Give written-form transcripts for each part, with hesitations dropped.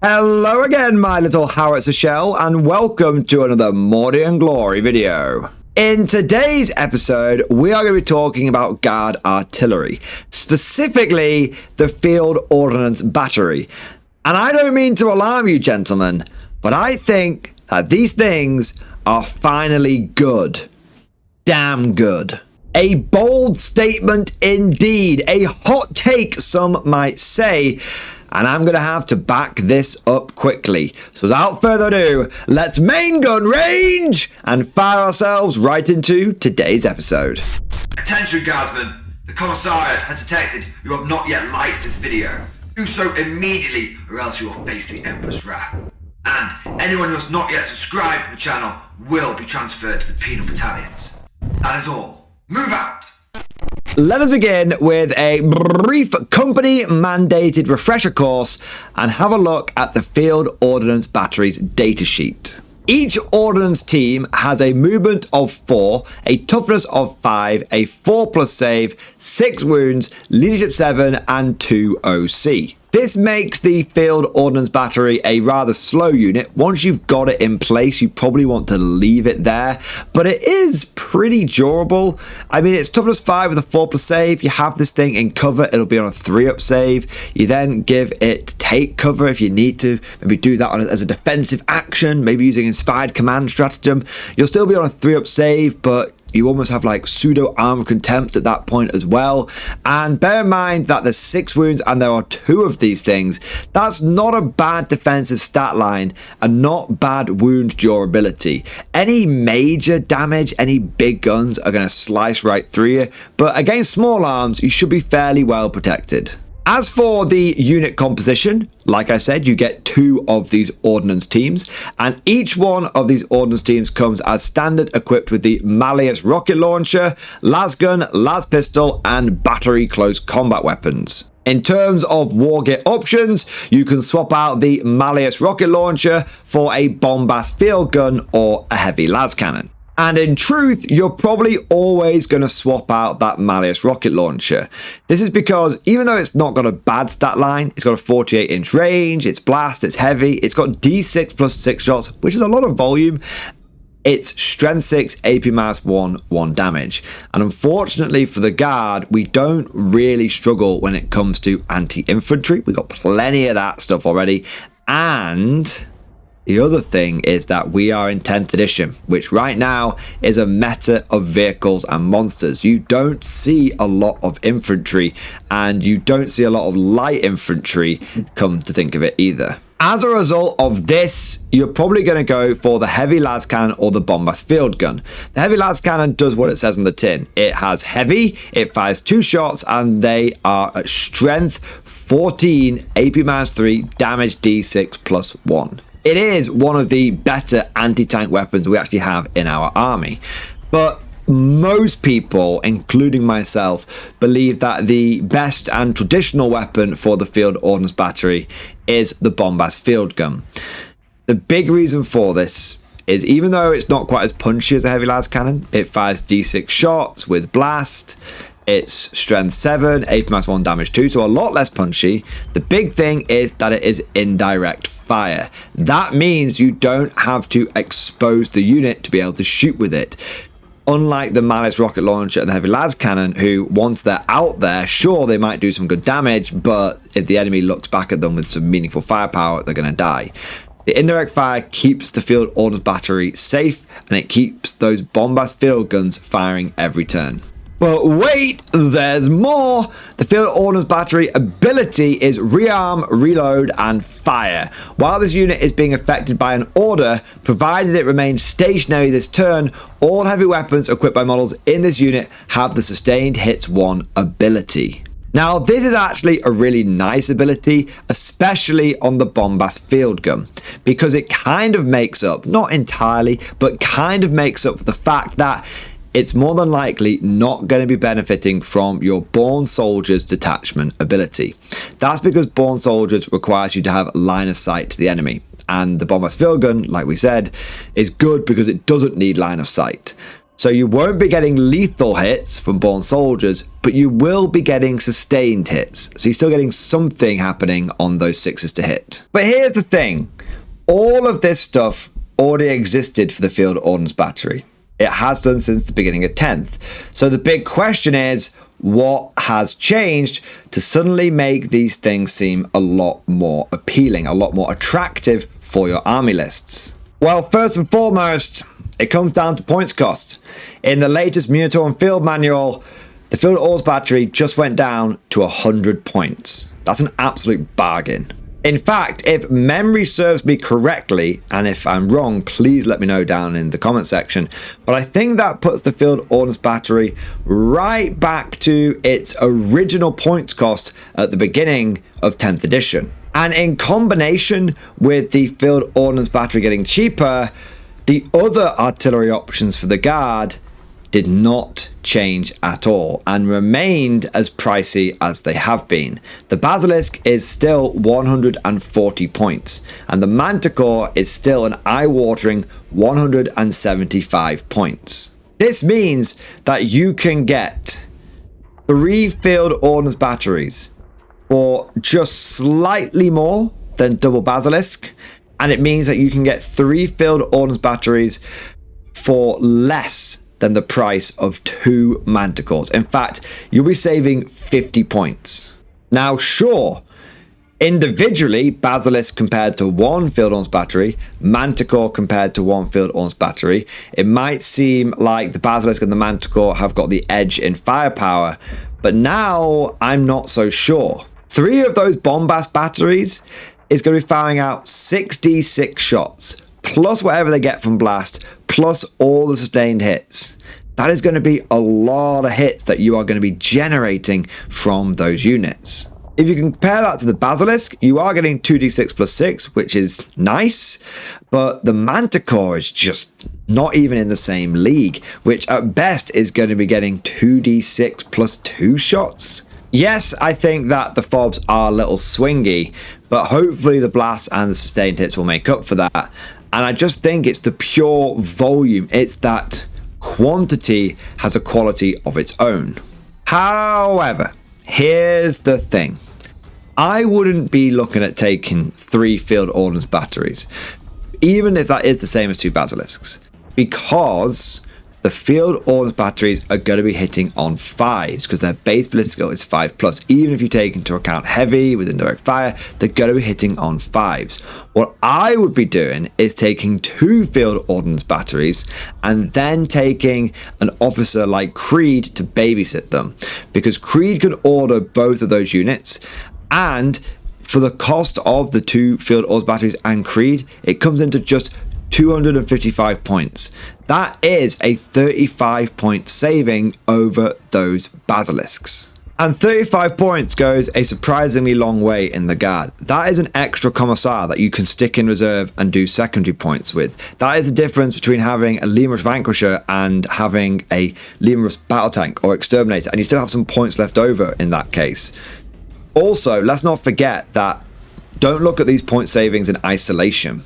Hello again, my little howitzer shell, and welcome to another Mordian Glory video. In today's episode, we are going to be talking about guard artillery, specifically the Field Ordnance Battery. And I don't mean to alarm you, gentlemen, but I think that these things are finally good. Damn good. A bold statement indeed, a hot take some might say, and I'm going to have to back this up quickly. So without further ado, let's main gun range and fire ourselves right into today's episode. Attention guardsmen, the commissariat has detected you have not yet liked this video. Do so immediately or else you will face the Emperor's wrath. And anyone who has not yet subscribed to the channel will be transferred to the penal battalions. That is all. Move out! Let us begin with a brief company-mandated refresher course and have a look at the Field Ordnance Battery's datasheet. Each Ordnance team has a movement of 4, a toughness of 5, a 4+ save, 6 wounds, leadership 7, and 2 OC. This makes the Field Ordnance Battery a rather slow unit. Once you've got it in place, you probably want to leave it there, but it is pretty durable. I mean, it's toughness 5 with a 4+ save. You have this thing in cover, it'll be on a 3+ save. You then give it take cover if you need to. Maybe do that as a defensive action, maybe using inspired command stratagem. You'll still be on a 3+ save, but you almost have like pseudo armor contempt at that point as well. And bear in mind that there's 6 wounds and there are 2 of these things. That's not a bad defensive stat line and not bad wound durability. Any major damage, any big guns are going to slice right through you, but against small arms, you should be fairly well protected. As for the unit composition, like I said, you get 2 of these ordnance teams, and each one of these ordnance teams comes as standard equipped with the Malleus rocket launcher, lasgun, las pistol, and battery close combat weapons. In terms of wargear options, you can swap out the Malleus rocket launcher for a bombast field gun or a heavy las cannon. And in truth, you're probably always going to swap out that Malleus rocket launcher. This is because even though it's not got a bad stat line, it's got a 48-inch range, it's blast, it's heavy, it's got D6 plus 6 shots, which is a lot of volume. It's strength 6, AP minus 1, 1 damage. And unfortunately for the guard, we don't really struggle when it comes to anti-infantry. We've got plenty of that stuff already. And the other thing is that we are in 10th edition, which right now is a meta of vehicles and monsters. You don't see a lot of infantry, and you don't see a lot of light infantry, come to think of it either. As a result of this, you're probably going to go for the heavy las cannon or the bombast field gun. The heavy las cannon does what it says on the tin. It has heavy, it fires 2 shots, and they are at strength 14, AP minus 3, damage D6 plus 1. It is one of the better anti-tank weapons we actually have in our army. But most people, including myself, believe that the best and traditional weapon for the Field Ordnance Battery is the bombast field gun. The big reason for this is even though it's not quite as punchy as a heavy las cannon, it fires D6 shots with blast. It's strength 7, AP minus 1, damage 2, so a lot less punchy. The big thing is that it is indirect fire. That means you don't have to expose the unit to be able to shoot with it. Unlike the Malleus rocket launcher and the heavy las cannon, who once they're out there, sure, they might do some good damage, but if the enemy looks back at them with some meaningful firepower, they're going to die. The indirect fire keeps the Field Ordnance Battery safe, and it keeps those bombast field guns firing every turn. But wait, there's more! The Field Ordnance Battery ability is rearm, reload, and fire. While this unit is being affected by an order, provided it remains stationary this turn, all heavy weapons equipped by models in this unit have the Sustained Hits 1 ability. Now, this is actually a really nice ability, especially on the bombast field gun, because it kind of makes up, not entirely, but kind of makes up for the fact that it's more than likely not going to be benefiting from your Born Soldiers detachment ability. That's because Born Soldiers requires you to have line of sight to the enemy, and the bombast field gun, like we said, is good because it doesn't need line of sight. So you won't be getting lethal hits from Born Soldiers, but you will be getting sustained hits. So you're still getting something happening on those 6s to hit. But here's the thing. All of this stuff already existed for the Field Ordnance Battery. It has done since the beginning of 10th. So the big question is, what has changed to suddenly make these things seem a lot more appealing, a lot more attractive for your army lists? Well, first and foremost, it comes down to points cost. In the latest Minotaur and Field Manual, the Field Ordnance Battery just went down to 100 points. That's an absolute bargain. In fact, if memory serves me correctly, and if I'm wrong, please let me know down in the comment section, but I think that puts the Field Ordnance Battery right back to its original points cost at the beginning of 10th edition. And in combination with the Field Ordnance Battery getting cheaper, the other artillery options for the Guard did not change at all and remained as pricey as they have been. The Basilisk is still 140 points, and the Manticore is still an eye-watering 175 points. This means that you can get 3 Field Ordnance Batteries for just slightly more than double Basilisk, and it means that you can get 3 Field Ordnance Batteries for less than the price of 2 Manticores. In fact, you'll be saving 50 points. Now, sure, individually, Basilisk compared to 1 Field Ordnance Battery, Manticore compared to 1 Field Ordnance Battery, it might seem like the Basilisk and the Manticore have got the edge in firepower, but now I'm not so sure. 3 of those Bombast batteries is going to be firing out 6d6 shots, plus whatever they get from blast, plus all the sustained hits. That is going to be a lot of hits that you are going to be generating from those units. If you compare that to the Basilisk, you are getting 2d6 plus 6, which is nice, but the Manticore is just not even in the same league, which at best is going to be getting 2d6 plus 2 shots. Yes, I think that the fobs are a little swingy, but hopefully the blasts and the sustained hits will make up for that. And I just think it's the pure volume. It's that quantity has a quality of its own. However, here's the thing. I wouldn't be looking at taking 3 Field Ordnance Batteries, even if that is the same as 2 Basilisks, because the Field Ordnance Batteries are going to be hitting on 5s because their base ballistic skill is 5+. Even if you take into account heavy with indirect fire, they're going to be hitting on 5s. What I would be doing is taking 2 Field Ordnance Batteries and then taking an officer like Creed to babysit them, because Creed can order both of those units, and for the cost of the 2 Field Ordnance Batteries and Creed, it comes into just 255 points. That is a 35 point saving over those Basilisks. And 35 points goes a surprisingly long way in the Guard. That is an extra commissar that you can stick in reserve and do secondary points with. That is the difference between having a Lemurus Vanquisher and having a Lemurus Battle Tank or Exterminator, and you still have some points left over in that case. Also, let's not forget that don't look at these point savings in isolation.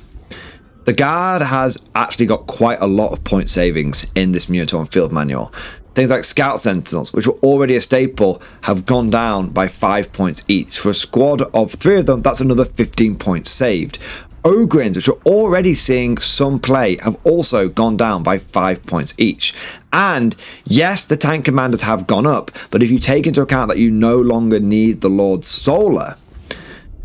The Guard has actually got quite a lot of point savings in this Minotaur and Field Manual. Things like Scout Sentinels, which were already a staple, have gone down by 5 points each. For a squad of 3 of them, that's another 15 points saved. Ogrins, which are already seeing some play, have also gone down by 5 points each. And yes, the tank commanders have gone up, but if you take into account that you no longer need the Lord Solar,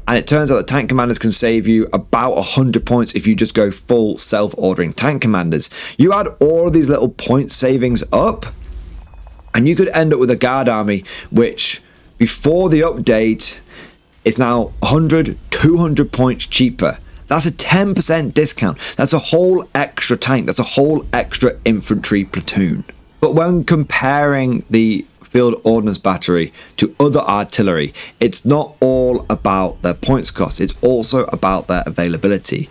and it turns out that tank commanders can save you about 100 points if you just go full self-ordering tank commanders. You add all of these little point savings up, and you could end up with a Guard army which, before the update, is now 100, 200 points cheaper. That's a 10% discount. That's a whole extra tank. That's a whole extra infantry platoon. But when comparing the Field Ordnance Battery to other artillery, it's not all about their points cost, it's also about their availability.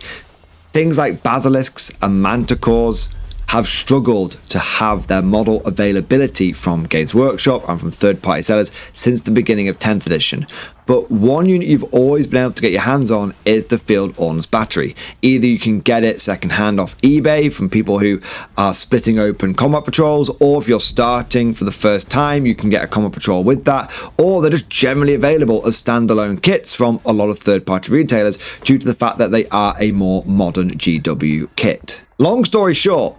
Things like Basilisks and Manticores have struggled to have their model availability from Games Workshop and from third-party sellers since the beginning of 10th edition. but one unit you've always been able to get your hands on is the Field Ordnance Battery. Either you can get it secondhand off eBay from people who are splitting open combat patrols, or if you're starting for the first time, you can get a combat patrol with that, or they're just generally available as standalone kits from a lot of third-party retailers due to the fact that they are a more modern GW kit. Long story short,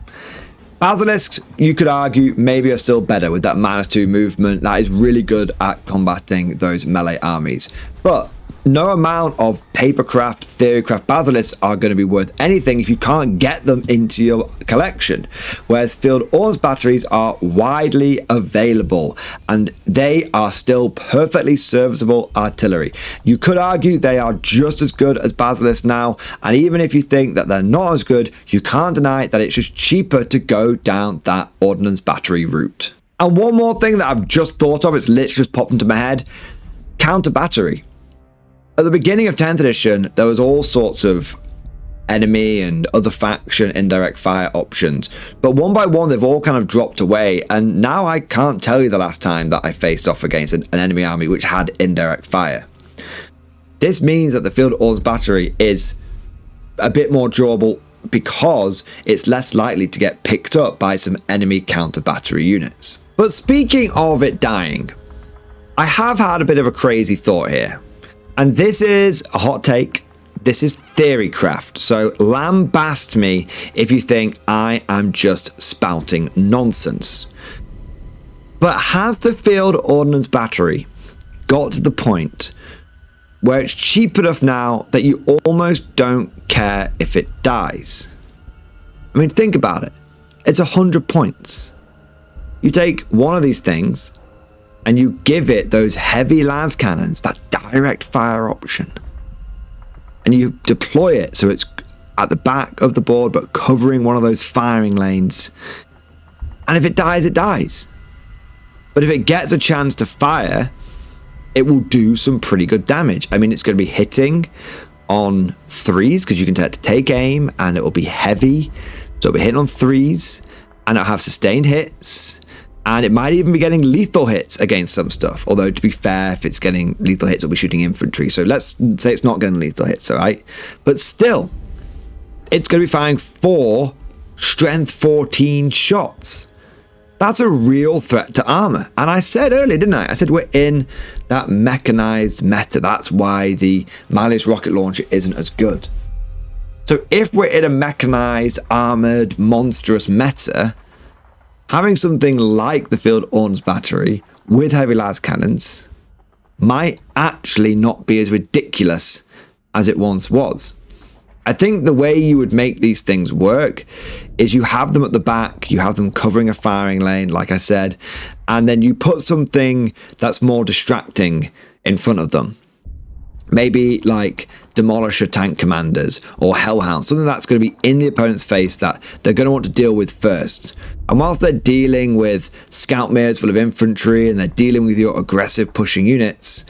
Basilisks, you could argue, maybe are still better with that -2 movement. That is really good at combating those melee armies. But no amount of papercraft, theorycraft Basilisks are going to be worth anything if you can't get them into your collection. Whereas Field Ordnance batteries are widely available and they are still perfectly serviceable artillery. You could argue they are just as good as Basilisks now, and even if you think that they're not as good, you can't deny that it's just cheaper to go down that Ordnance battery route. And one more thing that I've just thought of, it's literally just popped into my head: counter battery. At the beginning of 10th edition, there was all sorts of enemy and other faction indirect fire options, but one by one they've all kind of dropped away, and now I can't tell you the last time that I faced off against an enemy army which had indirect fire. This means that the Field Ordnance battery is a bit more durable because it's less likely to get picked up by some enemy counter battery units. But speaking of it dying, I have had a bit of a crazy thought here. And this is a hot take. This is theorycraft. So lambast me if you think I am just spouting nonsense. But has the Field Ordnance battery got to the point where it's cheap enough now that you almost don't care if it dies? I mean, think about it. It's 100 points. You take one of these things and you give it those heavy las cannons, that direct fire option, and you deploy it so it's at the back of the board but covering one of those firing lanes, and if it dies, it dies. But if it gets a chance to fire, it will do some pretty good damage. I mean, it's going to be hitting on 3s because you can take aim, and it will be heavy, so it'll be hitting on 3s, and it'll have sustained hits. And it might even be getting lethal hits against some stuff. Although, to be fair, if it's getting lethal hits, it'll be shooting infantry. So let's say it's not getting lethal hits, all right? But still, it's going to be firing 4 strength 14 shots. That's a real threat to armor. And I said earlier, didn't I? I said we're in that mechanized meta. That's why the Malleus rocket launcher isn't as good. So if we're in a mechanized, armored, monstrous meta, having something like the Field Ordnance battery with heavy las cannons might actually not be as ridiculous as it once was. I think the way you would make these things work is you have them at the back, you have them covering a firing lane, like I said, and then you put something that's more distracting in front of them. Maybe like Demolisher tank commanders or Hellhounds, something that's going to be in the opponent's face that they're going to want to deal with first. And whilst they're dealing with scout mirrors full of infantry and they're dealing with your aggressive pushing units,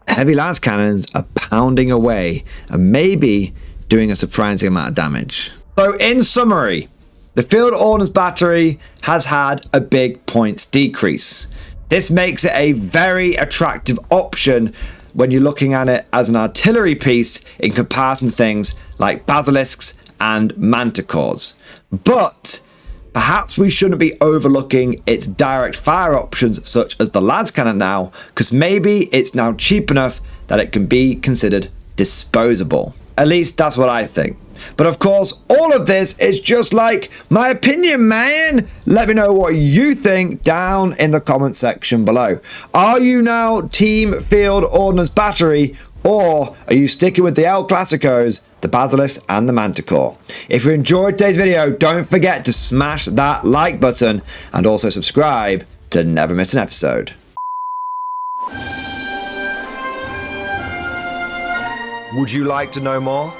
heavy las cannons are pounding away and maybe doing a surprising amount of damage. So in summary, the Field Ordnance battery has had a big points decrease. This makes it a very attractive option when you're looking at it as an artillery piece in comparison to things like Basilisks and Manticores. But perhaps we shouldn't be overlooking its direct fire options such as the las cannon now, because maybe it's now cheap enough that it can be considered disposable. At least that's what I think. But of course, all of this is just like my opinion, man. Let me know what you think down in the comment section below. Are you now Team Field Ordnance Battery, or are you sticking with the El Clasicos, the Basilisk and the Manticore? If you enjoyed today's video, don't forget to smash that like button and also subscribe to never miss an episode. Would you like to know more?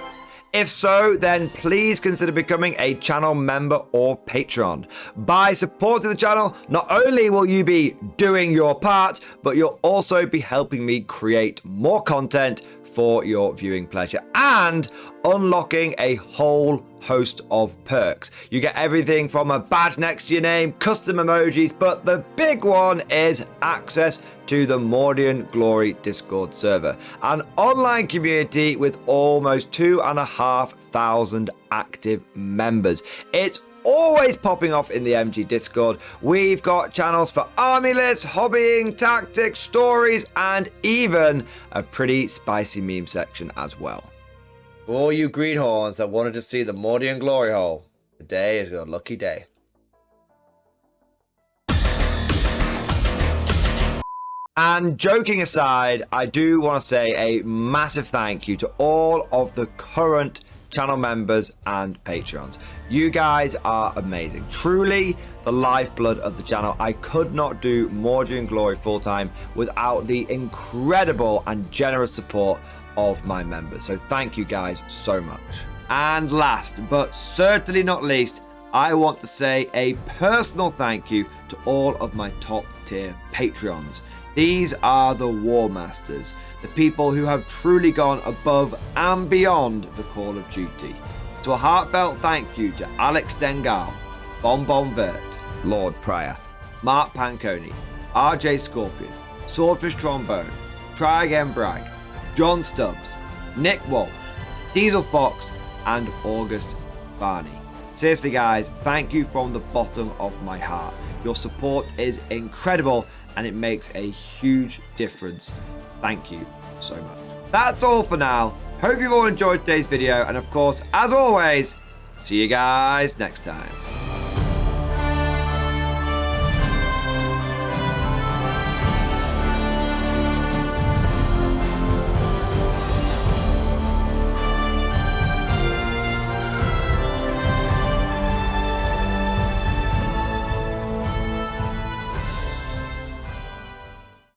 If so, then please consider becoming a channel member or patron. By supporting the channel, not only will you be doing your part, but you'll also be helping me create more content for your viewing pleasure and unlocking a whole host of perks. You get everything from a badge next to your name, custom emojis, but the big one is access to the Mordian Glory Discord server, an online community with almost 2,500 active members. It's always popping off in the MG Discord. We've got channels for army lists, hobbying, tactics, stories, and even a pretty spicy meme section as well. For all you greenhorns that wanted to see the Mordian glory hole, today is your lucky day. And joking aside, I do want to say a massive thank you to all of the current channel members and patrons. You guys are amazing, truly the lifeblood of the channel. I could not do Mordian Glory full time without the incredible and generous support of my members, so thank you guys so much. And last but certainly not least, I want to say a personal thank you to all of my top tier Patreons. These are the War Masters, the people who have truly gone above and beyond the call of duty. So a heartfelt thank you to Alex Dengal, Bonbon Vert, Lord Pryor, Mark Panconi, RJ Scorpion, Swordfish Trombone, Try Again Bragg, John Stubbs, Nick Walsh, Diesel Fox, and August Barney. Seriously guys, thank you from the bottom of my heart. Your support is incredible and it makes a huge difference. Thank you so much. That's all for now. Hope you've all enjoyed today's video, and of course, as always, see you guys next time.